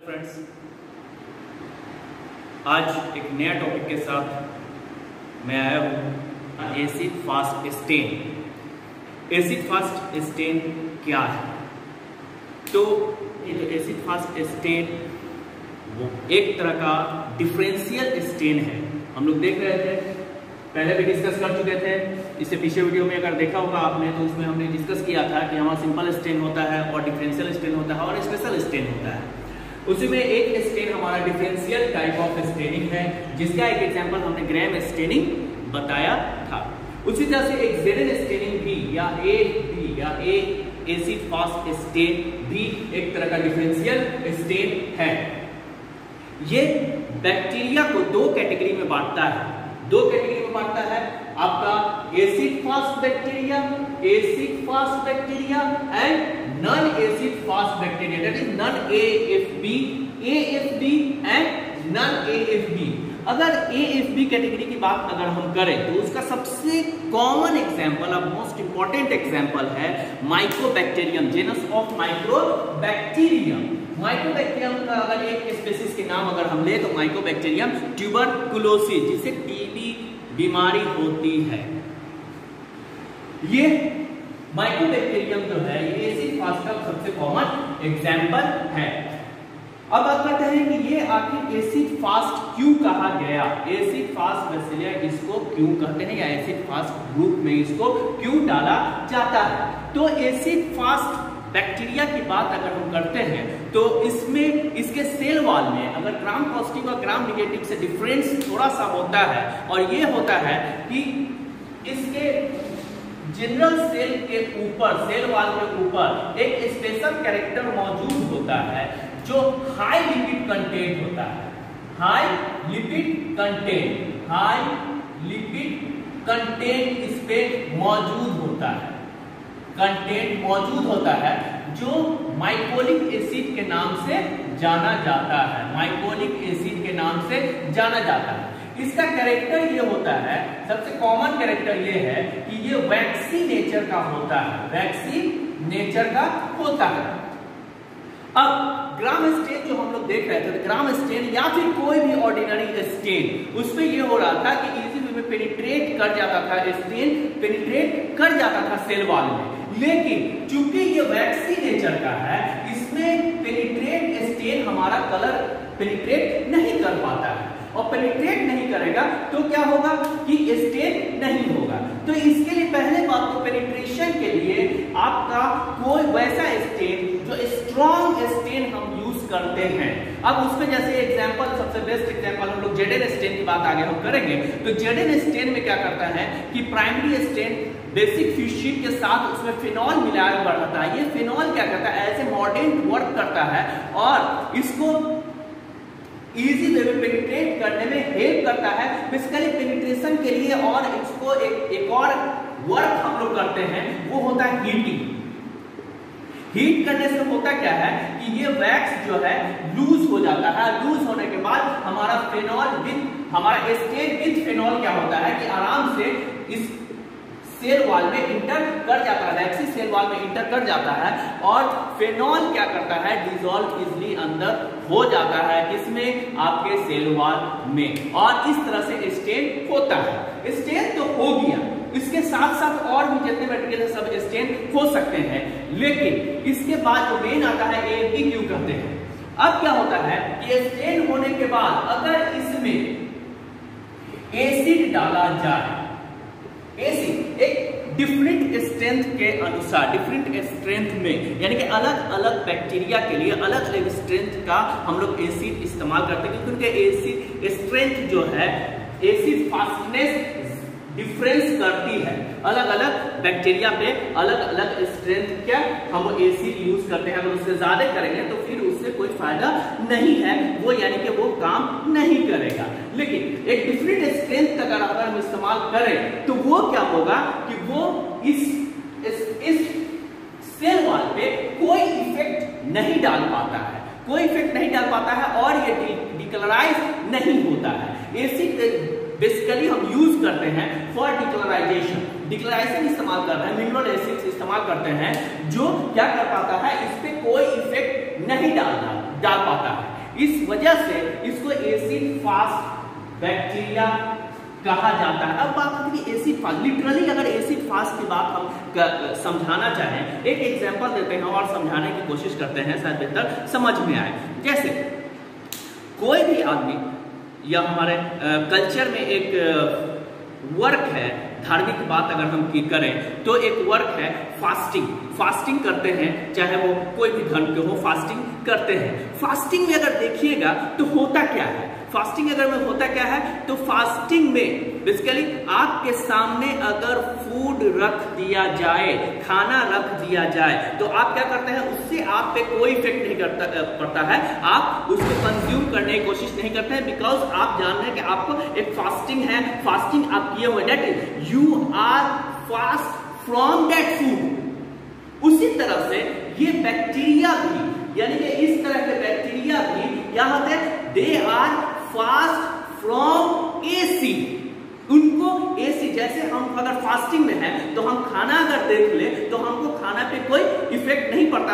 Friends, आज एक नया टॉपिक के साथ मैं आया हूँ acid fast stain. Acid fast stain क्या है? तो ये जो एसिड फास्ट स्टेन वो एक तरह का डिफरेंशियल स्टेन है। हम लोग देख रहे थे, पहले भी डिस्कस कर चुके थे। इससे पीछे वीडियो में अगर देखा होगा आपने तो उसमें हमने डिस्कस किया था कि हमारा सिंपल स्टेन होता है और डिफरेंशियल स्टेन होता है और स्पेशल स्टेन होता है। उसी में एक स्टेन हमारा डिफरेंशियल टाइप ऑफ स्टेनिंग है, जिसका एक एग्जांपल हमने ग्राम स्टेनिंग बताया था। उसी तरह से एक जेडन स्टेनिंग भी या एसिड फास्ट स्टेन भी एक तरह का डिफरेंशियल स्टेन है। ये बैक्टीरिया को दो कैटेगरी में बांटता है। आपका acid fast bacteria and non acid fast bacteria, that is non AFB and non AFB। अगर AFB कैटेगरी की बात अगर हम करें तो उसका सबसे कॉमन एग्जांपल और मोस्ट इंपॉर्टेंट एग्जांपल है mycobacterium, genus of mycobacterium. Mycobacterium का अगर एक स्पीशीज के नाम अगर हम ले तो माइकोबैक्टीरियम ट्यूबरकुलोसिस, जिसे टीबी बीमारी होती है। ये माइकोबैक्टीरियम जो है ये एसिड फास्ट का सबसे कॉमन एग्जांपल है। अब बात करते हैं कि ये आखिर एसिड फास्ट क्यों कहा गया। एसिड फास्ट बैक्टीरिया इसको क्यों कहते हैं या एसिड फास्ट ग्रुप में इसको क्यों डाला जाता है? तो एसिड फास्ट बैक्टीरिया की बात अगर हम करते हैं तो इसमें इसके सेल वॉल में अगर ग्राम पॉजिटिव और ग्राम नेगेटिव से डिफरेंस थोड़ा सा होता है, और ये होता है कि इसके जनरल सेल के ऊपर, सेल वॉल के ऊपर एक स्पेशल कैरेक्टर मौजूद होता है जो हाई लिपिड कंटेंट होता है। हाई लिपिड कंटेंट इस पे मौजूद होता है, जो माइकोलिक एसिड के नाम से जाना जाता है। इसका कैरेक्टर ये होता है, सबसे कॉमन कैरेक्टर ये है कि ये वैक्सी नेचर का होता है। अब ग्राम स्टेन जो हम लोग देख रहे थे, ग्राम स्टेन या फिर कोई भी ऑर्डिनरी स्टेन, उसमें ये हो रहा था कि इजी वे में पेनिट्रेट कर जाता था, स्टेन पेनिट्रेट कर जाता था सेल वॉल में। लेकिन चूंकि ये वैक्सी नेचर का है, इसमें पेनिट्रेट स्टेन हमारा कलर पेनिट्रेट नहीं कर पाता है, और पेनिट्रेट नहीं करेगा तो क्या होगा कि स्टेन नहीं होगा। तो इसके लिए पहले बात तो पेनिट्रेशन के लिए आपका कोई वैसा स्टेन जो स्ट्रॉन्ग स्टेन हम यूज करते हैं। अब उसमें जैसे एग्जांपल, सबसे बेस्ट एग्जांपल हम लोग जेडन स्टेन की बात आगे हम करेंगे। तो जेडन स्टेन में क्या करता है कि प्राइमरी स्टेन बेसिक फ्यूशीट के साथ उसमें फिनॉल मिलाकर बढ़ाता है। ये फिनॉल क्या करता है, एज ए मॉर्डेंट वर्क करता है और इसको इजी वे में पेनिट्रेट करने में हेल्प करता है। बेसिकली पेनिट्रेशन के लिए और इसको एक और वर्क हम लोग करते हैं, वो होता है हीटिंग। हीट करने से होता क्या है कि ये वैक्स जो है लूज हो जाता है। लूज होने के बाद हमारा स्टेन विद फिनॉल क्या होता है कि आराम से इस सेल वॉल में इंटर कर जाता है, वैक्सी सेल वॉल में इंटर कर जाता है, और फिनॉल क्या करता है, डिसॉल्व इजली अंदर हो जाता है किसमें, आपके सेल वॉल में, और इस तरह से स्टेन होता है। स्टेन तो हो गया, इसके साथ साथ और भी जितने मटेरियल है सब स्टेन हो सकते हैं। लेकिन इसके बाद जो मेन आता है AFB क्यों कहते हैं। अब क्या होता है कि स्टेन होने के बाद अगर इसमें एसिड डाला जाए, एसिड एक डिफरेंट स्ट्रेंथ के अनुसार, डिफरेंट स्ट्रेंथ में, यानी कि अलग अलग बैक्टीरिया के लिए अलग अलग स्ट्रेंथ का हम लोग एसिड इस्तेमाल करते हैं, क्योंकि उनके एसिड स्ट्रेंथ जो है, एसिड फास्टनेस डिफरेंस करती है। अलग अलग बैक्टीरिया पे अलग अलग स्ट्रेंथ क्या हम एसिड यूज करते हैं। अगर उससे ज्यादा करेंगे तो फिर उससे कोई फायदा नहीं है, वो यानी कि वो काम नहीं करेगा। लेकिन एक डिफरेंट स्ट्रेंथ का अगर हम इस्तेमाल करें तो वो क्या होगा कि वो इस सेल वॉल पे कोई इफेक्ट नहीं डाल पाता है, और ये डिकलराइज नहीं होता है। एसिड बेसिकली हम यूज करते हैं फॉर डिक्लोराइजेशन इस्तेमाल कर रहे हैं, मिनरल एसिड्स इस्तेमाल करते हैं, जो क्या कर पाता है, इस पे कोई इफेक्ट नहीं डाल पाता है। इस वजह से इसको एसिड फास्ट बैक्टीरिया कहा जाता है। अब बात आती है एसिड फास्ट, लिटरली अगर एसिड फास्ट की बात हम समझाना चाहें, एक एग्जांपल देते हैं और समझाने की कोशिश करते हैं, शायद बेहतर समझ में आए। जैसे कोई भी आदमी या हमारे कल्चर में एक वर्क है, धार्मिक बात अगर हम की करें तो एक वर्क है फास्टिंग। फास्टिंग करते हैं, चाहे वो कोई भी धर्म के हो, फास्टिंग करते हैं। फास्टिंग में अगर देखिएगा तो होता क्या है, फास्टिंग अगर में होता क्या है, तो फास्टिंग में बेसिकली आपके सामने अगर फूड रख दिया जाए, खाना रख दिया जाए, तो आप क्या करते हैं, उससे आप पे कोई इफेक्ट नहीं पड़ता है, आप उसको कंज्यूम करने की कोशिश नहीं करते हैं, बिकॉज आप जान रहे हैं कि आपको एक फास्टिंग है, फास्टिंग आप किए हुए, that is you are fast from that food. उसी तरह से ये बैक्टीरिया भी, यानी कि इस तरह के बैक्टीरिया भी क्या होते हैं, they are fast from acid. उनको एसिड, जैसे हम अगर फास्टिंग में हैं तो हम खाना अगर देख ले तो हमको खाना पे कोई इफेक्ट नहीं पड़ता,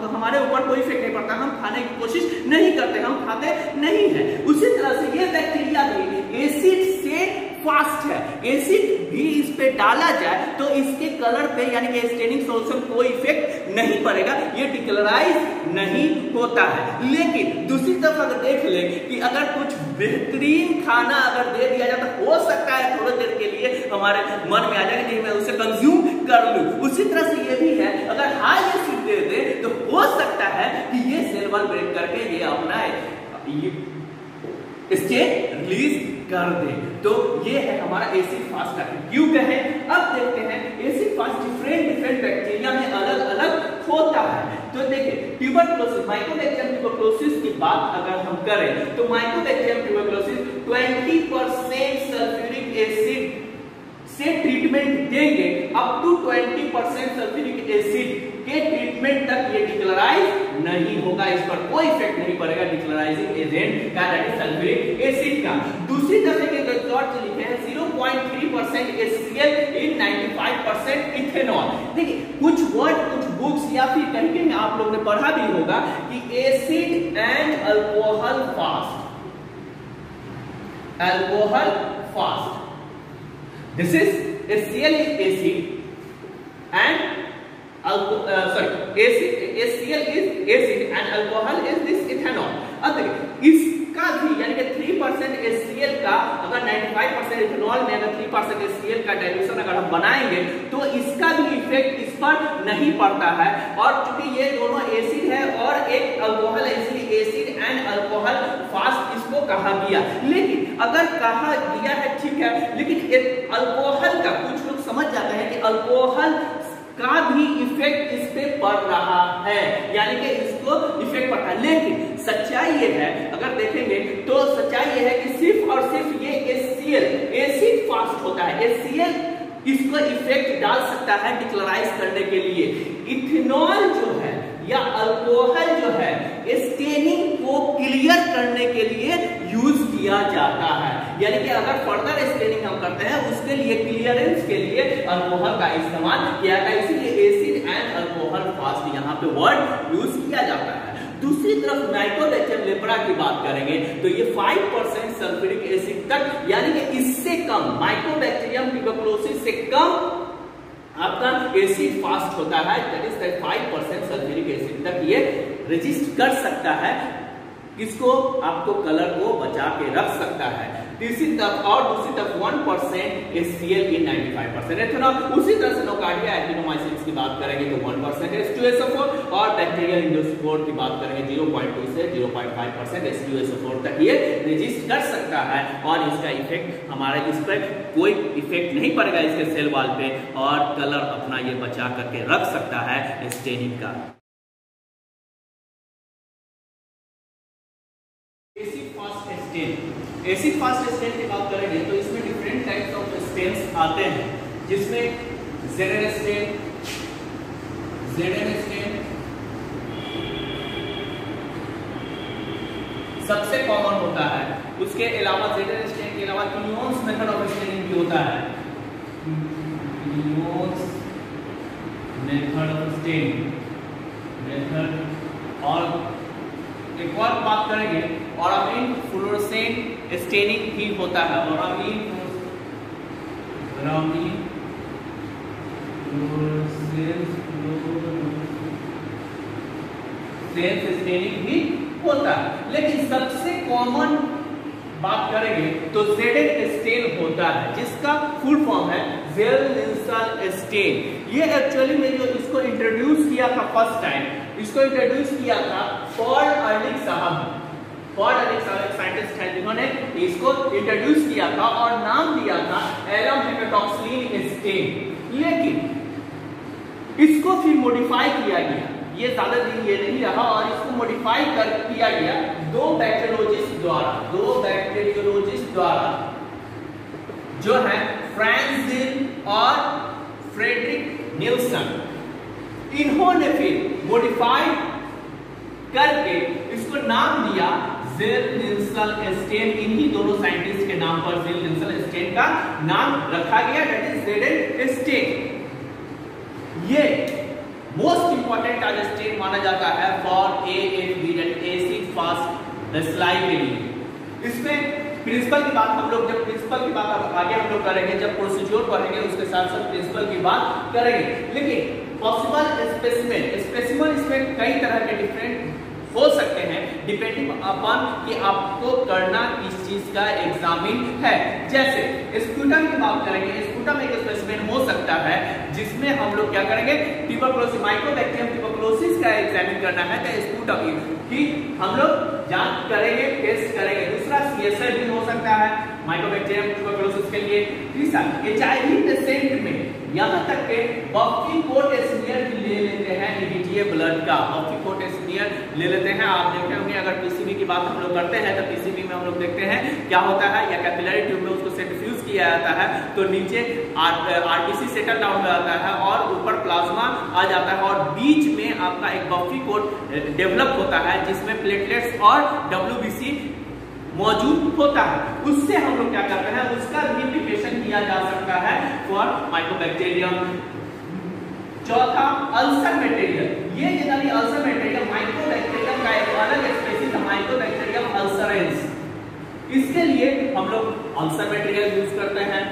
हमारे ऊपर कोई इफेक्ट नहीं पड़ता, हम खाने की कोशिश नहीं करते, हम खाते नहीं है। उसी तरह से ये बैक्टीरिया भी एसिड से फास्ट है, एसिड भी इस पे डाला जाए तो इसके कलर पे यानी कि स्टेनिंग सोल्यूशन कोई इफेक्ट नहीं पड़ेगा, ये डिकलराइज नहीं होता है। लेकिन दूसरी तरफ अगर देख ले कि अगर कुछ बेहतरीन खाना अगर दे दिया जाए तो हो सकता है थोड़ी देर के लिए हमारे मन में आ जाए कि मैं उसे कंज्यूम कर लूं। उसी तरह से ये भी है, अगर हाई एसिड दे दे तो हो सकता है कि ये सेल वॉल ब्रेक करके ये अपना स्टेट रिलीज कर दे। तो ये है हमारा एसिड फास्ट करके क्यों कहे। अब देखते हैं एसिड फास्ट डिफरेंट बैक्टीरिया में अलग अलग होता है। तो देखिए ट्यूबरकुलोसिस, माइकोबैक्टीरियम ट्यूबरकुलोसिस की बात अगर हम करें तो माइकोबैक्टीरियम ट्यूबरकुलोसिस 20% सल्फ्यूरिक एसिड से ट्रीटमेंट देंगे, अप टू 20% सल्फ्यूरिक एसिड के ट्रीटमेंट तक ये डिक्लोराइज नहीं होगा, इस पर कोई इफेक्ट नहीं पड़ेगा डिक्लोराइजिंग एजेंट का, दैट इज सल्फ्यूरिक एसिड का। दूसरी तरह के रिजल्ट लिखे हैं 0.3% HCl इन 95% इथेनॉल। देखिए कुछ वर्ड, कुछ बुक्स या फिर कहीं में आप लोगों ने पढ़ा भी होगा कि acid and alcohol fast, alcohol fast, this is HCl is acid and HCl is acid and alcohol is this ethanol। अब देखिए इसका भी यानी कि 3% HCl का अगर 95% इथेनॉल में अगर 3% HCl का डाइल्यूशन अगर हम बनाएंगे तो इसका भी इफेक्ट इस पर नहीं पड़ता है। और चूंकि ये दोनों एसिड है और एक अल्कोहल है, इसलिए एसिड एंड अल्कोहल फास्ट इसको कहा गया। लेकिन अगर कहा गया है ठीक है, लेकिन एक अल्कोहल का कुछ लोग समझ जाते हैं कि अल्कोहल का भी इफेक्ट इस पे पड़ रहा है, यानी कि इसको इफेक्ट पड़ता है। लेकिन सच्चाई ये है, अगर देखेंगे तो सच्चाई ये है कि सिर्फ और सिर्फ ये HCl एसिड फास्ट होता है, HCl इसको इफेक्ट डाल सकता है डिक्लोराइज करने के लिए। इथेनॉल जो है या अल्कोहल जो है स्टेनिंग को क्लियर करने के लिए यूज किया जाता है, यानी कि अगर फर्दर स्टेनिंग हम करते हैं उसके लिए क्लियरेंस के लिए अल्कोहल का इस्तेमाल किया जाता है, इसीलिए एसिड एंड अल्कोहल फास्ट यहाँ पे वर्ड यूज किया जाता है। दूसरी तरफ माइकोबैक्टीरियम लेप्रा की बात करेंगे तो ये 5% सल्फ्यूरिक एसिड तक, यानी कि इससे कम, माइकोबैक्टीरियम ट्यूबरकुलोसिस से कम आपका एसिड फास्ट होता है, दैट इज 5% सल्फ्यूरिक एसिड तक ये रेजिस्ट कर सकता है, किसको, आपको कलर को बचा के रख सकता है। तीसरी तरफ और दूसरी तरफ 1% HCl in 95% एथेनॉल। उसी तरह से नोकार्डिया एक्टिनोमाइसिन्स की बात करेंगे तो 1% H2SO4 और बैक्टीरियल इंडोस्पोर की बात करेंगे 0.2 से 0.5% H2SO4 तक ये रेजिस्ट कर सकता है और इसका इफेक्ट हमारे इस पर कोई इफेक्ट नहीं पड़ेगा इसके सेल वॉल पे और कलर अपना ये बचा करके रख सकता है स्टेनिंग का। एसिड फास्ट स्टेन की बात करेंगे तो इसमें डिफरेंट टाइप्स ऑफ स्टेन्स आते हैं, जिसमें ZN स्टेन, ZN स्टेन सबसे कॉमन होता है। उसके अलावा ZN स्टेन के अलावा क्लियोन्स मेथड ऑफ स्टेनिंग भी होता है, क्लियोन्स मेथड ऑफ स्टेनिंग मेथड, और एक और बात करेंगे, ऑरामीन फ्लोरोसेंट स्टेनिंग भी होता है। ऑरामीन स्टेनिंग भी होता है, लेकिन सबसे कॉमन बात करेंगे तो ज़ेडेड स्टेन होता है, जिसका फुल फॉर्म है ज़ेल-लिंसल स्टेन। ये एक्चुअली में जो इसको इंट्रोड्यूस किया था फर्स्ट टाइम, इसको इंट्रोड्यूस किया था पॉल अर्लिक साहब। पॉल अर्लिक साहब एक साइंटिस्ट हैं जिन्होंने इसको इंट्रोड्यूस किया था और नाम दिया था एलम हेपेटॉक्सिलिन स्टेन। लेकिन इसको फिर मॉडिफाई किया गया, ये ज्यादा दिन ये नहीं रहा और इसको मॉडिफाई कर किया गया दो बैक्टीरियोलॉजिस्ट द्वारा जो है फ्रैंक ज़िल और फ्रेडरिक निल्सन। इन्होंने फिर मॉडिफाई करके इसको नाम दिया ज़ेल-लिंसल स्टेन। इन्हीं दोनों साइंटिस्ट के नाम पर ज़ेल-लिंसल स्टेन का नाम रखा गया, दैट इज ज़ेडेड स्टेन। ये मोस्ट इंपॉर्टेंट आज स्टेन माना जाता है for AFB, that acid fast slide के लिए। इसमें प्रिंसिपल की बात हम लोग, जब प्रिंसिपल की बात आगे हम लोग करेंगे, जब प्रोसीजर पढ़ेंगे उसके साथ साथ प्रिंसिपल की बात करेंगे। लेकिन पॉसिबल स्पेसिमेन इसमें कई तरह के डिफरेंट हो सकते हैं डिपेंडिंग अपॉन कि आपको करना किस चीज का एग्जामिन है। जैसे स्पूटम की बात करेंगे, स्पूटम एक स्पेसिमेन हो सकता है जिसमें हम लोग क्या करेंगे, ट्यूबरकुलोसिस माइकोबैक्टीरियम ट्यूबरकुलोसिस का एग्जामिन करना है तो स्पूटम की हम लोग जांच करेंगे, टेस्ट करेंगे। दूसरा सीएसआर भी हो सकता है माइकोबैक्टीरियम ट्यूबरकुलोसिस के लिए। तीसरा एचआईवी पेशेंट में यहाँ तक के बफी कोट स्मीयर ले लेते हैं, ईडीटीए ब्लड का बफी कोट स्मीयर ले लेते हैं। आप देखे होंगे अगर पीसीबी की बात हम लोग करते हैं तो पीसीबी में हम लोग देखते हैं क्या होता है, या कैपिलरी ट्यूब में उसको सेंट्रीफ्यूज किया जाता है तो नीचे आरबीसी सेटल डाउन हो जाता है और ऊपर प्लाज्मा आ जाता है और बीच में आपका एक बफी कोट डेवलप होता है जिसमें प्लेटलेट्स और डब्ल्यूबीसी मौजूद होता है। उससे हम लोग क्या करते हैं, उसका रिप्लिकेशन किया जा सकता है फॉर माइकोबैक्टीरियम। चौथा अल्सर मटेरियल, ये जनरली अल्सर मटेरियल माइकोबैक्टीरियम का एक अलग स्पीशीज है माइकोबैक्टीरियम अल्सरेंस। इसके लिए हम लोग अल्सर मटेरियल यूज करते हैं।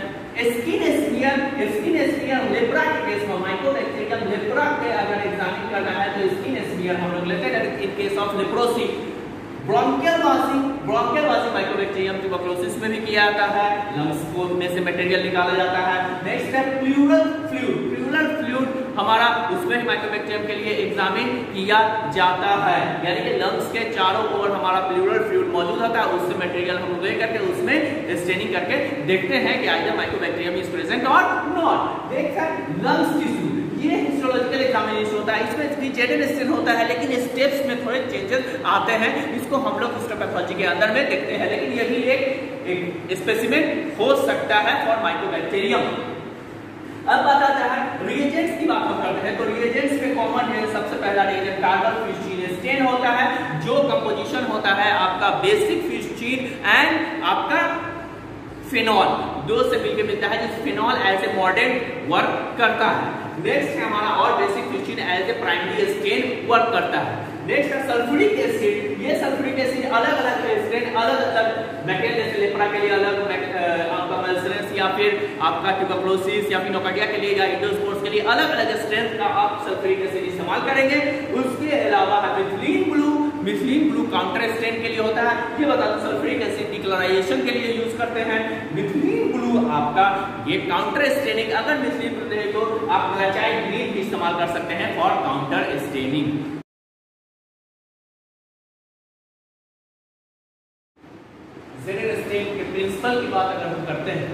स्किन स्फीयर लेप्रा के केस में माइकोबैक्टीरियम लेप्रा के अगर एग्जामिन करना है तो स्किन स्फीयर हम लोग लेते हैं इन केस ऑफ लेप्रोसी। ब्रोंकियल वासी माइकोबैक्टीरियम ट्यूबरकुलोसिस में भी किया जाता है, लंग्स में से मटेरियल निकाला जाता है। नेक्स्ट है प्लूरल फ्लूइड हमारा उसमें माइकोबैक्टीरियम के लिए एग्जामिन किया जाता है, यानी कि लंग्स के चारों ओर हमारा प्लूरल फ्लूइड मौजूद होता है। उससे मटेरियल हम ले करके उसमें स्टेनिंग करके देखते हैं कि आइदर माइकोबैक्टीरियम इज प्रेजेंट और नॉट। देखा लंग्स टिश्यू, ये हिस्टोलॉजिकल एग्जामिनेशन होता है, इसमें भी ज़ेडेड स्टेन होता है लेकिन स्टेप्स में थोड़े चेंजेस आते हैं, इसको हम लोग हिस्टोपैथोलॉजी के अंदर में देखते हैं। लेकिन ये भी एक स्पेसिमेन हो सकता है फॉर माइकोबैक्टीरियम। अब बात आता है रिएजेंट्स की बात हम करते हैं तो रिएजेंट्स में कॉमन है सबसे पहला रिएजेंट कार्बन फ्यूस्टीन स्टेन होता है, जो कंपोजिशन होता है आपका बेसिक फ्यूस्टीन एंड आपका फिनॉल, दो से मिलकर मिलता है जिस फिनॉल एज ए मॉडर्न वर्क करता है। नेक्स्ट है हमारा और basic fuchsine as a primary stain work करता है। नेक्स्ट है सल्फ्यूरिक एसिड, ये सल्फ्यूरिक एसिड अलग अलग स्टेन अलग अलग मटेरियल जैसे लेप्रा के लिए अलग आपका मल्सरेंस या फिर आपका ट्यूबरकुलोसिस या फिर नोकार्डिया के लिए या इंडोस्पोर्स के लिए अलग अलग स्ट्रेंथ का आप सल्फ्यूरिक एसिड इस्तेमाल करेंगे। उसके अलावा मिथिलीन ब्लू काउंटर स्टेन के लिए होता है, ये बता दो सल्फ्यूरिक एसिड डिक्लोराइजेशन के लिए यूज करते हैं। मिथिलीन ब्लू आपका ये काउंटर स्टेनिंग, अगर मिथिलीन ब्लू दें तो आप ग्लाइसाइड ग्रीन भी इस्तेमाल कर सकते हैं फॉर काउंटर स्टेनिंग। ज़ेडेड स्टेन के प्रिंसिपल की बात अगर हम करते हैं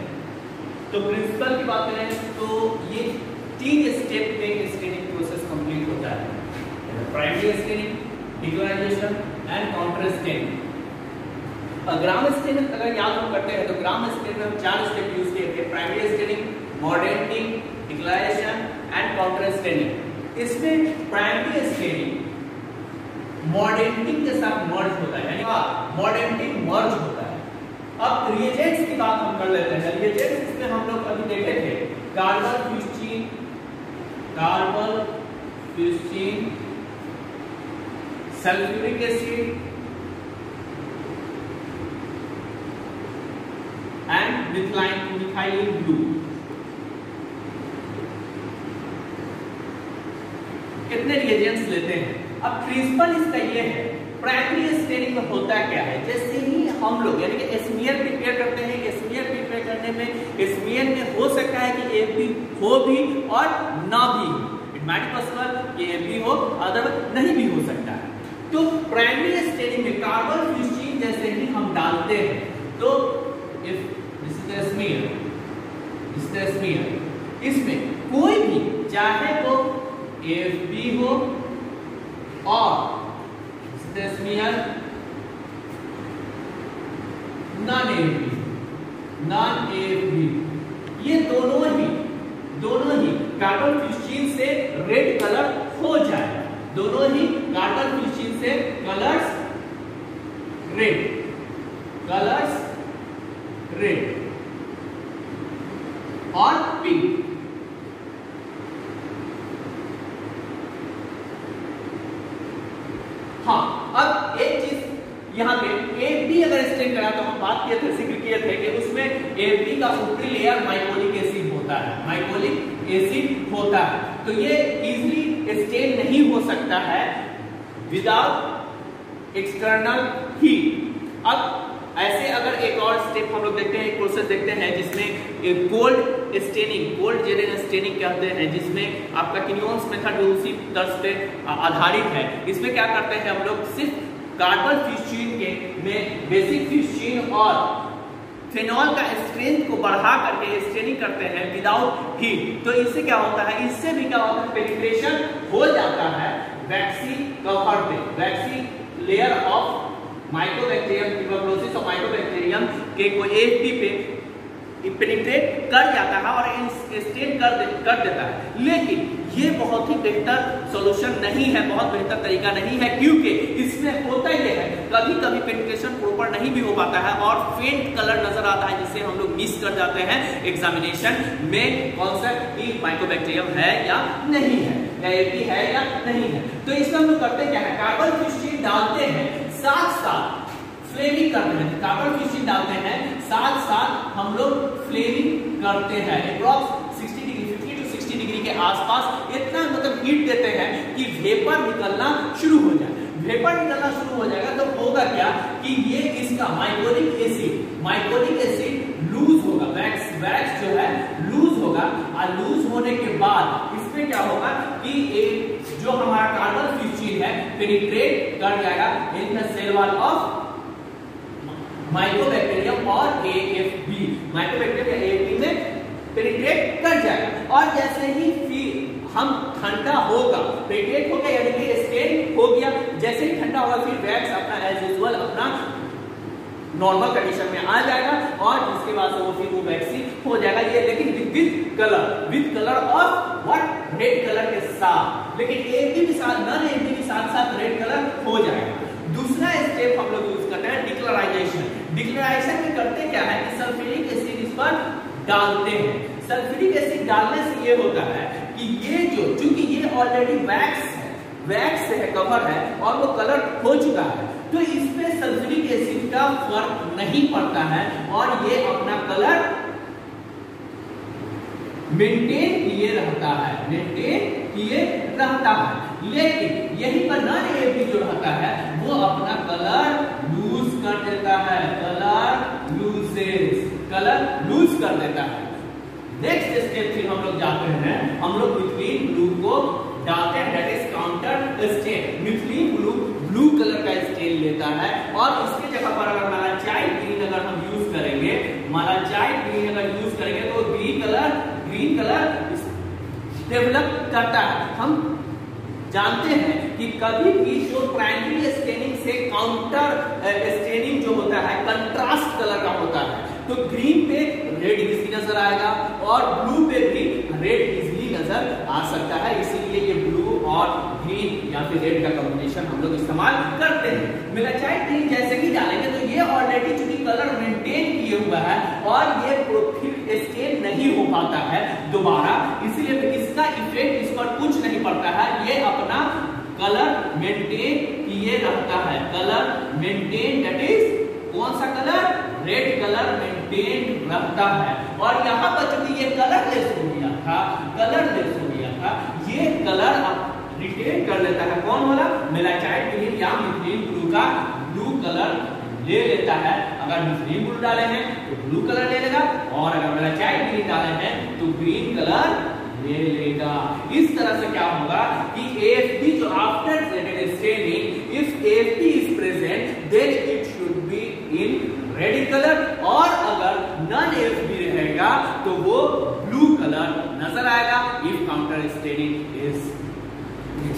तो प्रिंसिपल की बात करें तो ये 3 स्टेप में स्टेनिंग प्रोसेस कंप्लीट होता है, primary staining, decolorization and counter staining. Gram staining अगर याद हम करते हैं तो ग्राम स्टेनिंग में हम 4 स्टेप यूज किए थे, primary staining, mordanting, decolorization and counter staining. इसमें प्राइमरी स्टेनिंग मॉडर्निंग के साथ मर्ज होता है, यानी मॉडर्निंग मर्ज होता है। अब रिएजेंट्स की बात हम कर लेते हैं। रिएजेंट्स इसमें हम लोग अभी देखे थे carbon fuchsine, sulphuric acid methyl methyl blue. कितने रिएजेंट्स लेते हैं? अब प्रिंसिपल इसका ये है, प्राइमरी स्टेनिंग में होता क्या है, जैसे ही हम लोग यानी कि स्मीयर प्रिपेयर करते हैं, स्मीयर प्रिपेयर करने में स्मीयर में हो सकता है कि ए भी हो भी और ना भी हो, इट माइट पॉसिबल कि ए भी हो अदरवाइज नहीं भी हो सकता है। तो प्राइमरी स्टेनिंग में कार्बन फ्यूस्टीन जैसे ही हम डालते हैं तो if this is the smear, this is the smear, इसमें कोई भी चाहे वो AFB हो और स्मीयर नॉन AFB, ये दोनों ही कार्बन फ्यूस्टीन से रेड कलर हो जाए, दोनों ही कार्बन फ्यूस्टीन से कलर्स रेड और पिंक। हाँ, अब एक चीज यहाँ पे AFB अगर स्टेन करा तो हम बात किए थे, जिक्र किए थे कि उसमें AFB का ऊपरी लेयर माइकोलिक एसिड होता है, माइकोलिक एसिड होता है, तो ये इजीली स्टेन नहीं हो सकता है विदाउट एक्सटर्नल हीट। अब ऐसे अगर एक और स्टेप हम लोग देखते हैं, एक प्रोसेस देखते हैं जिसमें gold staining, gold Jerin staining कहते हैं, जिसमें आपका किन्योन्स मेथड भी उसी तर्ज पे आधारित है। इसमें क्या करते हैं हम लोग, सिर्फ कार्बन फ्यूस्टीन के में बेसिक फ्यूस्टीन और फेनॉल का स्ट्रेंथ को बढ़ा करके स्टेनिंग करते हैं विदाउट हीट। तो इससे क्या होता है, इससे भी क्या होता है, पेनिट्रेशन हो जाता है वैक्सी कवर पे, waxy layer of Mycobacterium, tuberculosis और माइकोबैक्टीरियम के कोई AFB पे पेनिट्रेट कर जाता है और स्टेन कर देता है। लेकिन ये बहुत ही बेहतर सॉल्यूशन नहीं है, बहुत बेहतर तरीका नहीं है, क्योंकि इसमें होता ये है कभी कभी पेनिट्रेशन प्रॉपर नहीं भी हो पाता है और फेंट कलर नजर आता है, जिससे हम लोग मिस कर जाते हैं एग्जामिनेशन में कौन सा कि माइकोबैक्टीरियम है या नहीं है, या AFB है या नहीं है। तो इसमें हम लोग करते क्या है, कार्बन फ्यूस्टीन डालते हैं, साथ साथ फ्लेमिंग करते हैं, कार्बन फ्यूस्टीन डालते हैं, साथ साथ हम लोग फ्लेमिंग करते हैं अप्रॉक्स 60 डिग्री, 50 to 60 डिग्री के आसपास इतना मतलब हीट देते हैं कि वेपर निकलना शुरू हो जाए। वेपर निकलना शुरू हो जाएगा तो होगा क्या कि ये इसका माइकोलिक एसिड लूज होगा, वैक्स जो है लूज होगा, और लूज होने के बाद इसमें क्या होगा कि एक जो हमारा कार्बन फ्यूस्टीन है पेनिट्रेट कर जाएगा in the cell wall of mycobacterium और AFB, माइकोबैक्टीरियम या AFB में पेनिट्रेट कर जाएगा। और जैसे ही हम ठंडा होगा, पेनिट्रेट हो गया यानी कि स्टेन हो गया, जैसे ही ठंडा होगा फिर वैक्स अपना एज यूजुअल अपना नॉर्मल कंडीशन में आ जाएगा और जिसके बाद वो फिर वो वैक्सीन हो जाएगा, ये लेकिन विद कलर और व्हाट रेड कलर के साथ, लेकिन AFB के साथ नॉन AFB के साथ साथ रेड कलर हो जाएगा। दूसरा स्टेप हम लोग यूज करते हैं डिक्लोराइजेशन। डिक्लोराइजेशन में करते क्या है कि सल्फ्यूरिक एसिड इस पर डालते हैं। सल्फ्यूरिक एसिड डालने से ये होता है कि ये जो चूंकि ये ऑलरेडी वैक्स से है, कवर है और वो कलर हो चुका है, तो इसमें सल्फ्यूरिक एसिड का फर्क नहीं पड़ता है और ये अपना कलर मेंटेन किए रहता है, लेकिन यही पर नॉन AFB जो रहता है वो अपना कलर लूज कर देता है, कलर लूज कर देता है। नेक्स्ट स्टेप फिर हम लोग जाते हैं, हम लोग मिथाइल ब्लू को डालते हैं, that is counter stand. Methyl blue colour का स्टेन लेता है और इसके जगह पर अगर मालाचाइट ग्रीन अगर हम यूज करेंगे, मालाचाइट ग्रीन अगर यूज करेंगे तो ग्रीन कलर डेवलप करता है। हम जानते हैं कि कभी भी जो प्राइमरी स्टेनिंग से काउंटर स्टेनिंग जो होता है कंट्रास्ट कलर का होता है, तो ग्रीन पे रेड इजीली नजर आएगा और ब्लू पे भी रेड इजीली नजर आ सकता है, इसीलिए ये ब्लू और ग्रीन या फिर रेड का कॉम्बिनेशन हम लोग इस्तेमाल करते हैं। मेलाचाइट ग्रीन जैसे ही डालेंगे तो ये ऑलरेडी चूंकि कलर मेंटेन किए हुआ है और ये फिर स्टेन नहीं हो पाता है दोबारा, इसीलिए इसका इफेक्ट इस पर कुछ नहीं पड़ता है, ये अपना कलर मेंटेन किए रहता है, कलर मेंटेन, दैट इज कौन सा colour, red colour maintain retain रहता है। और यहाँ पर चूंकि ये कलरलेस हो गया था, कलरलेस हो गया था, ये कलर रिटेन कर लेता है। कौन वाला? मेलाचाइट ग्रीन या मिथाइल ब्लू का ब्लू कलर ले लेता है। अगर मिथाइल ब्लू डाले हैं तो ब्लू कलर ले लेगा, और अगर मेलाचाइट ग्रीन डाले हैं तो ग्रीन कलर ले लेगा। इस तरह से क्या होगा कि AFP जो after staining, if AFP is present then it should be in red colour, और अगर नॉन AFP रहेगा तो वो ब्लू कलर नजर आएगा। If counter staining is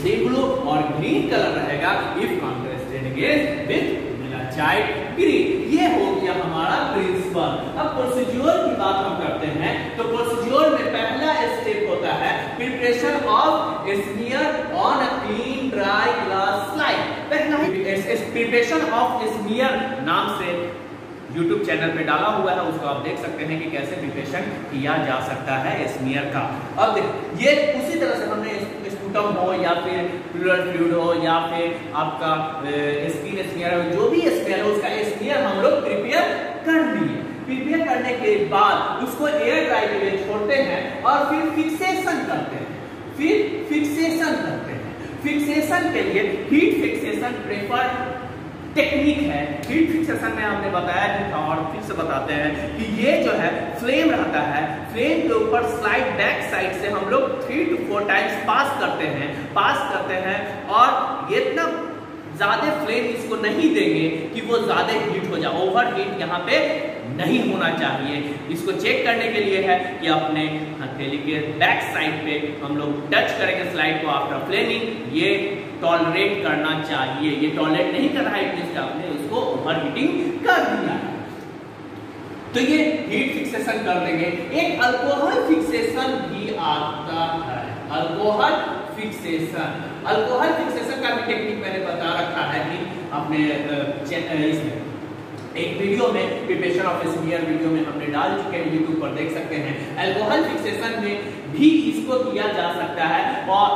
blue, और ग्रीन कलर रहेगा if counter staining is with malachite green. ये हो गया हमारा प्रिंसिपल। अब प्रोसीड्योर की बात हम करते हैं, तो प्रोसीड्योर में पहला स्टेप होता है preparation of smear on a clean dry glass slide. पहला प्रिपरेशन ऑफ स्मीयर नाम से YouTube चैनल पे डाला हुआ है, उसको आप देख सकते हैं कि कैसे प्रिपरेशन किया जा सकता है स्मीयर का। अब ये उसी तरह से हमने स्पूटम हो या फिर प्लूरल फ्लूइड हो या फिर आपका स्किन स्मीयर हो, जो भी स्मीयर हो उसका स्मीयर हम लोग प्रिपेयर कर लिए। प्रिपेयर करने के बाद उसको एयर ड्राई के लिए छोड़ते हैं और फिर फिक्सेशन करते हैं। फिर फिक्सेशन करते हैं। फिक्सेशन के लिए हीट फिक्सेशन प्रेफर्ड टेक्निक है। हीट फिक्सेशन में हमने बताया भी था और फिर से बताते हैं कि ये जो है फ्लेम रहता है, फ्लेम के ऊपर स्लाइड बैक साइड से हम लोग 3 to 4 टाइम्स पास करते हैं और इतना ज्यादा फ्लेम इसको नहीं देंगे कि वो ज्यादा हीट हो जाए। ओवर हीट यहाँ पे नहीं होना चाहिए। इसको चेक करने के लिए है कि अपने हथेली के बैक साइड पे हम लोग टच करेंगे स्लाइड को आफ्टर फ्लेमिंग। ये टॉलरेट करना चाहिए। ये टॉलरेट नहीं कर रहा है इसलिए आपने इसको ओवर हीटिंग कर दिया है, तो ये हीट फिक्सेशन कर देंगे। एक अल्कोहल फिक्सेशन भी आता है। अल्कोहल फिक्सेशन का भी टेक्निक मैंने बता रखा है कि अपने इसमें एक वीडियो में प्रिपरेशन ऑफ स्मीयर वीडियो में हमने डाल चुके हैं, यूट्यूब पर देख सकते हैं। अल्कोहल फिक्सेशन में भी इसको किया जा सकता है, और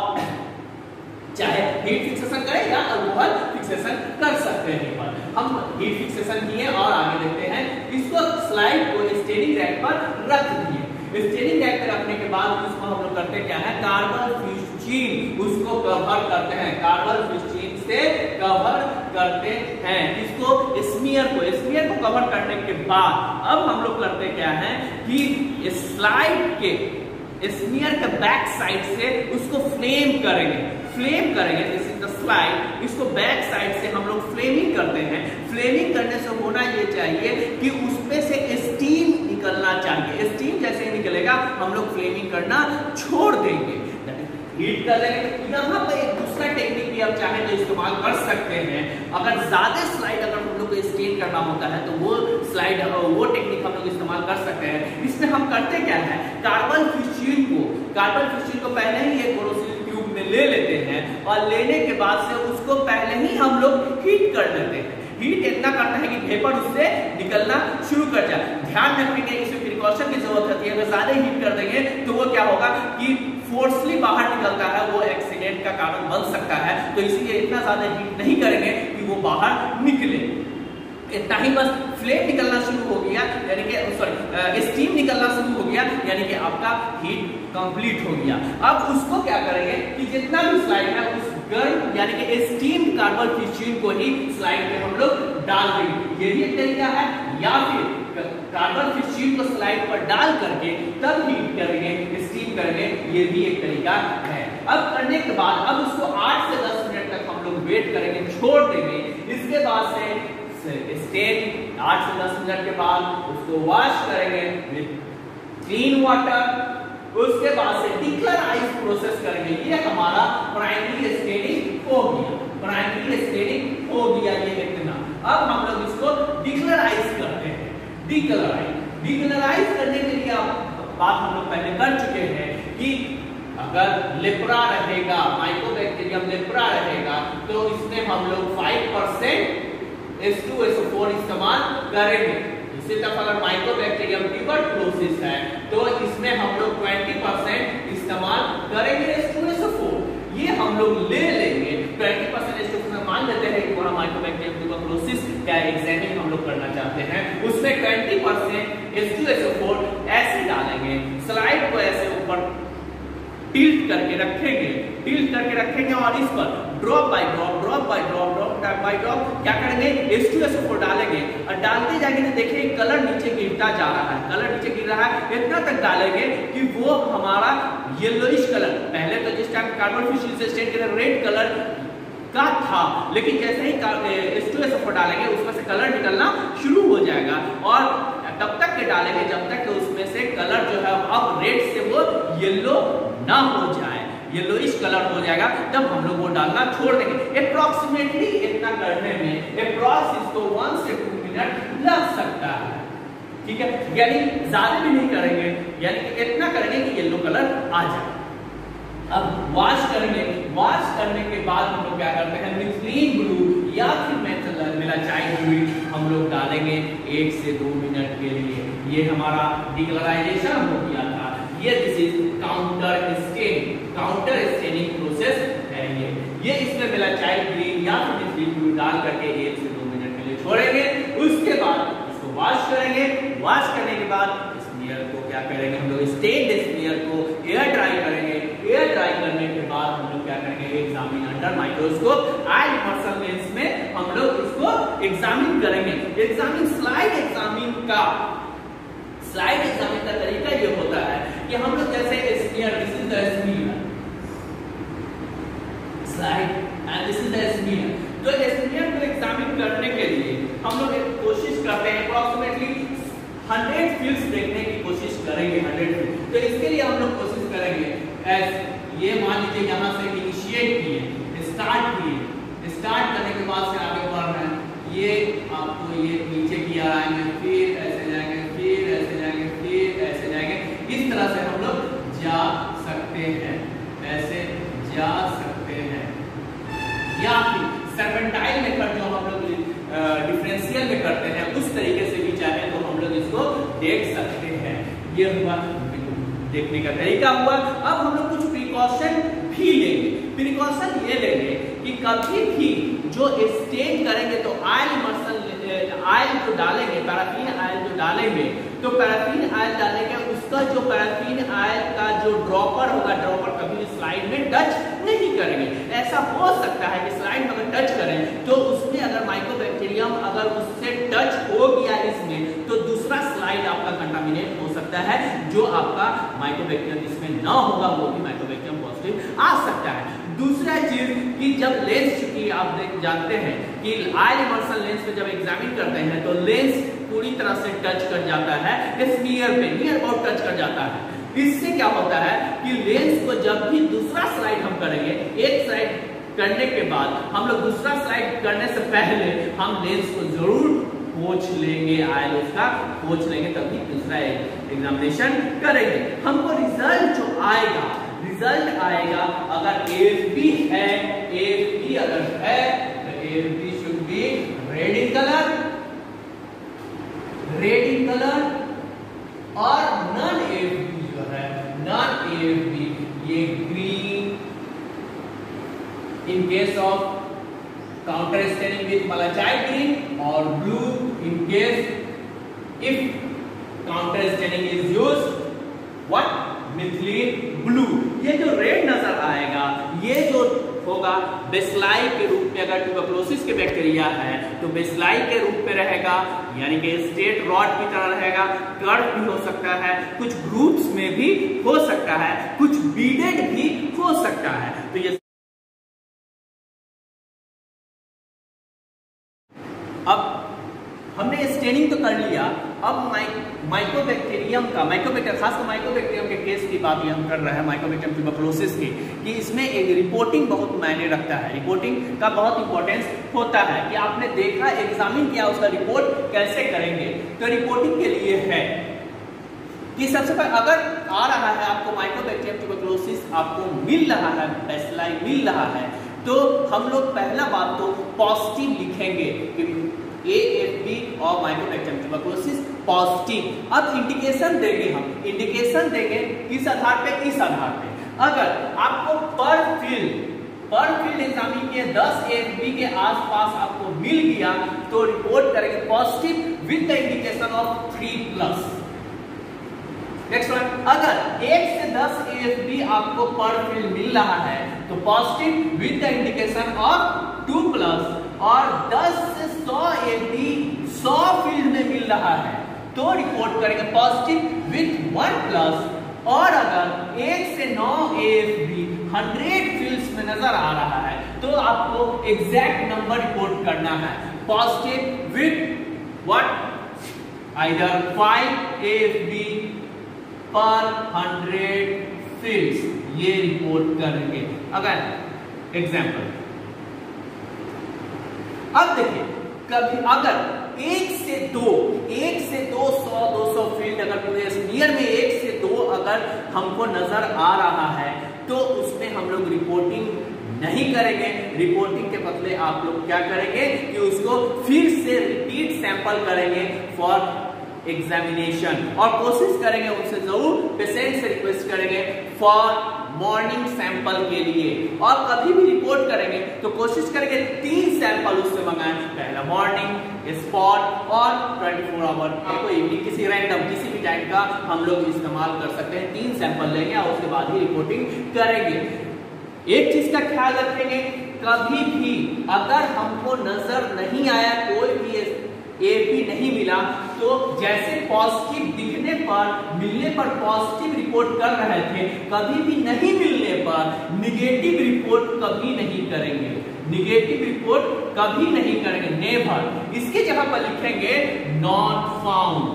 चाहे हीट फिक्सेशन करें या अल्कोहल फिक्सेशन कर सकते हैं। हम हीट फिक्सेशन किए और आगे देखते हैं। इसको स्लाइड को स्टेनिंग रैक पर रख दिए। स्टेनिंग रैक पर रखने के बाद इसको हम लोग करते क्या है, कार्बन फिस्टीन उसको कवर करते हैं। कार्बन फिस्टीन से कवर करते हैं इसको स्मीयर को कवर करने के बाद अब हम लोग करते क्या है कि स्लाइड के स्मीयर के बैक साइड से उसको फ्लेम करेंगे। This is the slide. इसको बैक साइड से हम लोग फ्लेमिंग करते हैं। फ्लेमिंग करने से होना ये चाहिए कि उसमें से स्टीम निकलना चाहिए। स्टीम जैसे निकलेगा हम लोग फ्लेमिंग करना छोड़ देंगे, हीट कर लेंगे। यहाँ पर एक दूसरा टेक्निक भी आप चाहें तो इस्तेमाल कर सकते हैं। अगर ज्यादा स्लाइड अगर हम लोग को स्टेन करना होता है तो वो टेक्निक हम लोग इस्तेमाल कर सकते हैं। इसमें हम करते क्या है, कार्बन फिस्टीन को पहले ही एक बोरोसिलिन ट्यूब में ले लेते हैं और लेने के बाद से उसको पहले ही हम लोग हीट कर लेते हैं। हीट इतना करता है कि वेपर उससे निकलना शुरू कर जाए। ध्यान रखेंगे इसमें प्रिकॉशन की जरूरत होती है। अगर ज्यादा हीट कर देंगे तो वो क्या होगा कि फोर्सली बाहर निकलता है, वो एक्सीडेंट का कारण बन सकता है। तो इसलिए इतना ज्यादा हीट नहीं करेंगे कि वो बाहर निकले। इतना ही बस फ्लेम निकलना शुरू हो गया, यानी कि स्टीम निकलना शुरू हो गया, यानी कि आपका हीट कंप्लीट हो गया। अब उसको क्या करेंगे कि जितना भी स्लाइड है उस गर्म यानी कि स्टीम कार्बन फिस्टीन को ही स्लाइड पे हम लोग डाल देंगे। ये भी एक तरीका है, या फिर कार्बन फिस्टीन को स्लाइड पर डाल करके तब हीट करेंगे, स्टीम करेंगे, ये भी एक तरीका है। अब करने के बाद अब उसको 8 से 10 मिनट तक हम लोग वेट करेंगे, छोड़ देंगे। इसके बाद से स्टेन 8 से 10 मिनट के बाद उसको वॉश करेंगे विद क्लीन वाटर। उसके बाद से डिक्लराइज प्रोसेस करेंगे। ये हमारा प्राइमरी स्टेनिंग हो गया, ये इतना। अब हम लोग इसको डिक्लराइज करते हैं। डिक्लराइज करने के लिए बात हम लोग पहले कर चुके हैं कि अगर लेप्रा रहेगा, माइकोबैक्टीरियम लेप्रा रहेगा, तो इसमें हम लोग 5% H2SO4 इस्तेमाल करेंगे। इसी तरह अगर माइकोबैक्टीरियम ट्यूबरकुलोसिस है तो इसमें हम लोग 20% इस्तेमाल करेंगे H2SO4। ये हम लोग ले लेंगे 20% H2SO4 मान लेते हैं हैं कि वहाँ माइकोबैक्टीरियम ट्यूबरकुलोसिस का एग्जामिन हम लोग करना चाहते हैं, उसमें 20% H2SO4 ऐसे डालेंगे, स्लाइड को ऐसे ऊपर टिल्ट करके रखेंगे और इस पर ड्रॉप बाय ड्रॉप क्या करेंगे, H2SO4 डालेंगे और डालते जाएंगे तो देखिए कलर नीचे गिरता जा रहा है, कलर नीचे गिर रहा है, इतना तक डालेंगे कि वो हमारा येलोइश कलर, पहले तो जिस टाइम कार्बन फिश स्टेन के रेड कलर का था, लेकिन जैसे ही H2SO4 डालेंगे उसमें से कलर निकलना शुरू हो जाएगा और तब तक के डालेंगे जब तक कि उसमें से कलर जो है अब रेड से वो येलो ना हो जाए, येलोइश कलर हो जाएगा, तब हम लोग वो डालना छोड़ देंगे। अप्रोक्सीमेटली इतना करने में अप्रॉक्स इसको 1 से 2 मिनट लग सकता है, ठीक है, यानी ज्यादा भी नहीं करेंगे, यानी कि इतना करेंगे कि येलो कलर आ जाए। अब वॉश करेंगे, वॉश करने के बाद हम लोग क्या करते हैं, मिथलीन ब्लू या फिर मेलाचाइन फ्लूइड हम लोग डालेंगे 1 से 2 मिनट के लिए। ये हमारा डिकलराइजेशन हो गया था, ये this is counter staining process है। ये इसमें मेलाचाइन ग्रीन या फिर मिथलीन ब्लू डाल करके 1 से 2 मिनट के लिए छोड़ेंगे, उसके बाद इसको वॉश करेंगे। वॉश करने के बाद स्मीयर को क्या करेंगे, हम लोग स्टेन्ड स्मीयर को एयर ड्राई करेंगे। एयर ड्राई करने के बाद हम लोग क्या करेंगे, एग्जामिन अंडर माइक्रोस्कोप आई इमर्शन लेंस में हम लोग इसको एग्जामिन करेंगे। स्लाइड एग्जामिन का तरीका ये होता है कि हम लोग जैसे smear, this is the smear slide and this is the smear, तो स्मीयर को एग्जामिन करने के लिए हम लोग एक कोशिश करते हैं, अप्रोक्सीमेटली 100 फील्ड्स देखने की कोशिश करेंगे, 100 फील्ड। तो इसके लिए हम लोग कोशिश करेंगे ये मान लीजिए यहाँ से इनिशिएट किए, स्टार्ट करने के बाद से आगे बढ़ रहे हैं, ये आपको ये नीचे की आ रहे हैं, फिर ऐसे जाएंगे, फिर ऐसे जाएंगे, फिर ऐसे जाएंगे, इस तरह से हम लोग जा सकते हैं, ऐसे जा सकते हैं। या फिर सर्पेंटाइल मेथड जो हम लोग डिफरेंशियल में करते हैं उस तरीके से भी चाहे तो हम लोग इसको देख सकते हैं। ये हुआ देखने का तरीका हुआ। अब हम लोग कुछ प्रिकॉशन भी लेंगे। प्रिकॉशन ये लेंगे कि कभी भी जो स्टेन करेंगे तो ऑयल जो डालेंगे, पैराफिन ऑयल जो डालेंगे, तो पैराफिन ऑयल डालेंगे, उसका जो पैराफिन ऑयल का जो ड्रॉपर होगा, ड्रॉपर कभी स्लाइड में टच नहीं करेंगे। ऐसा हो सकता है कि स्लाइड में अगर टच करें तो उसमें अगर माइकोबैक्टीरियम अगर उससे टच हो गया इसमें, तो दूसरा स्लाइड आपका कंटामिनेट हो सकता है, जो आपका माइकोबैक्टीरियम इसमें ना होगा वो भी माइकोबैक्टीरियम पॉजिटिव आ सकता है। दूसरा चीज कि जब लेंस, चूंकि आप जानते हैं कि आई इमर्शन लेंस में जब एग्जामिन करते हैं तो लेंस पूरी तरह से टच कर जाता है स्मीयर पे, नियर अबाउट टच कर जाता है। इससे क्या होता है कि लेंस को जब भी दूसरा स्लाइड हम करेंगे, एक स्लाइड करने के बाद हम लोग दूसरा स्लाइड करने से पहले हम लेंस को जरूर पोंछ लेंगे, आयल उसका पोंछ लेंगे, तभी दूसरा एग्जामिनेशन करेंगे। हमको रिजल्ट जो आएगा, रिजल्ट आएगा अगर AFB है, AFB अगर है तो AFB should be red in colour, और नॉन AFB जो है, नॉन AFB ये green in case of counter staining with malachi green, और blue in case if counter staining is used what, methylene blue. ये जो रेड नजर आएगा ये जो होगा बेसलाई के रूप में, अगर ट्यूबरकुलोसिस के बैक्टीरिया है तो बेसलाई के रूप में रहेगा, यानी कि स्ट्रेट रॉड की तरह रहेगा, कर्व भी हो सकता है, कुछ ग्रुप्स में भी हो सकता है, कुछ बीडेड भी हो सकता है। तो ये अब हमने स्टेनिंग तो कर लिया, अब माइकोबैक्टीरियम खासकर माइकोबैक्टीरियम के केस की बात ये हम कर रहे हैं, माइकोबैक्टीरियम ट्यूबरकुलोसिस की, कि इसमें एक रिपोर्टिंग बहुत मायने रखता है, रिपोर्टिंग का बहुत इंपॉर्टेंस होता है कि आपने देखा, एग्जामिन किया, उसका रिपोर्ट कैसे करेंगे। तो रिपोर्टिंग के लिए है कि सबसे पहले अगर आ रहा है आपको माइकोबैक्टीरियम ट्यूबरकुलोसिस, आपको मिल रहा है, बेसलाई मिल रहा है, तो हम लोग पहला बात तो पॉजिटिव लिखेंगे कि AFB और माइकोबैक्टीरियम ट्यूबरकुलोसिस पॉजिटिव। अब इंडिकेशन देंगे, हम इंडिकेशन देंगे किस आधार पे, इस आधार पे अगर आपको पर फील्ड पर फील्ड एग्जामिन किए 10 AFB के आसपास आपको मिल गया तो रिपोर्ट करेंगे positive with the indication of 3+। Next one, अगर 1 से 10 AFB आपको पर फील्ड मिल रहा है तो positive with the indication of 2+, और 10 से 100 AFB 100 फील्ड में मिल रहा है तो रिपोर्ट करेंगे पॉजिटिव विद 1+, और अगर 1 से 9 AFB 100 फील्ड्स में नजर आ रहा है तो आपको एग्जैक्ट नंबर रिपोर्ट करना है positive with what either 5 AFB पर 100 फील्ड्स, ये रिपोर्ट करेंगे। अगर एग्जांपल, अब देखिए कभी अगर 1 से 2 100-200 फील्ड अगर पूरे स्फीयर में 1 से 2 अगर हमको नजर आ रहा है तो उसमें हम लोग रिपोर्टिंग नहीं करेंगे। रिपोर्टिंग के बदले आप लोग क्या करेंगे कि उसको फिर से रिपीट सैंपल करेंगे फॉर एग्जामिनेशन, और कोशिश करेंगे उनसे जरूर पेशेंट से रिक्वेस्ट करेंगे फॉर मॉर्निंग सैंपल के लिए, और कभी भी रिपोर्ट करेंगे तो कोशिश करेंगे 3 सैंपल उससे मंगाएं, पहला मॉर्निंग, स्पॉट और 24 आवर, आपको इवनिंग किसी रैंडम किसी भी टाइम का हम लोग इस्तेमाल कर सकते हैं। 3 सैंपल लेंगे और उसके बाद ही रिपोर्टिंग करेंगे। एक चीज का ख्याल रखेंगे, कभी भी अगर हमको नजर नहीं आया कोई भी AFB नहीं मिला तो जैसे पॉजिटिव दिखने पर मिलने पर पॉजिटिव रिपोर्ट कर रहे थे, कभी भी नहीं मिलने पर निगेटिव रिपोर्ट कभी नहीं करेंगे। निगेटिव रिपोर्ट कभी नहीं करेंगे, नेवर। इसके जगह पर लिखेंगे not found,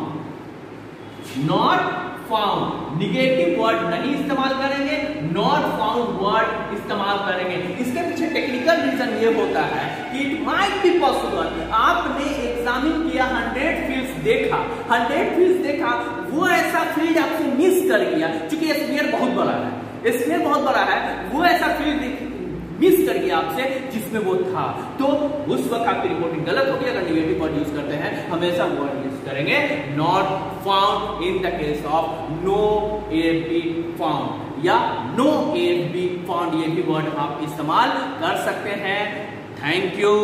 not found, negative word नहीं इस्तेमाल करेंगे, नॉट फाउंड वर्ड इस्तेमाल करेंगे। इसके पीछे टेक्निकल रीजन ये होता है कि इट माइट बी पॉसिबल, आपने एग्जामिन किया 100 फील्ड्स देखा, 100 फील्ड्स देखा, वो ऐसा फील्ड आपसे मिस कर गया, क्योंकि स्फीयर बहुत बड़ा है, स्फीयर बहुत बड़ा है, वो ऐसा फील्ड मिस कर गया आपसे जिसमें वो था, तो उस वक्त आपकी रिपोर्टिंग गलत होगी। अगर निगेटिव वर्ड यूज करते हैं हमेशा वर्ड यूज करेंगे not found in the case of no AFB found, या नो AFB फाउंड, ये भी वर्ड आप इस्तेमाल कर सकते हैं। Thank you.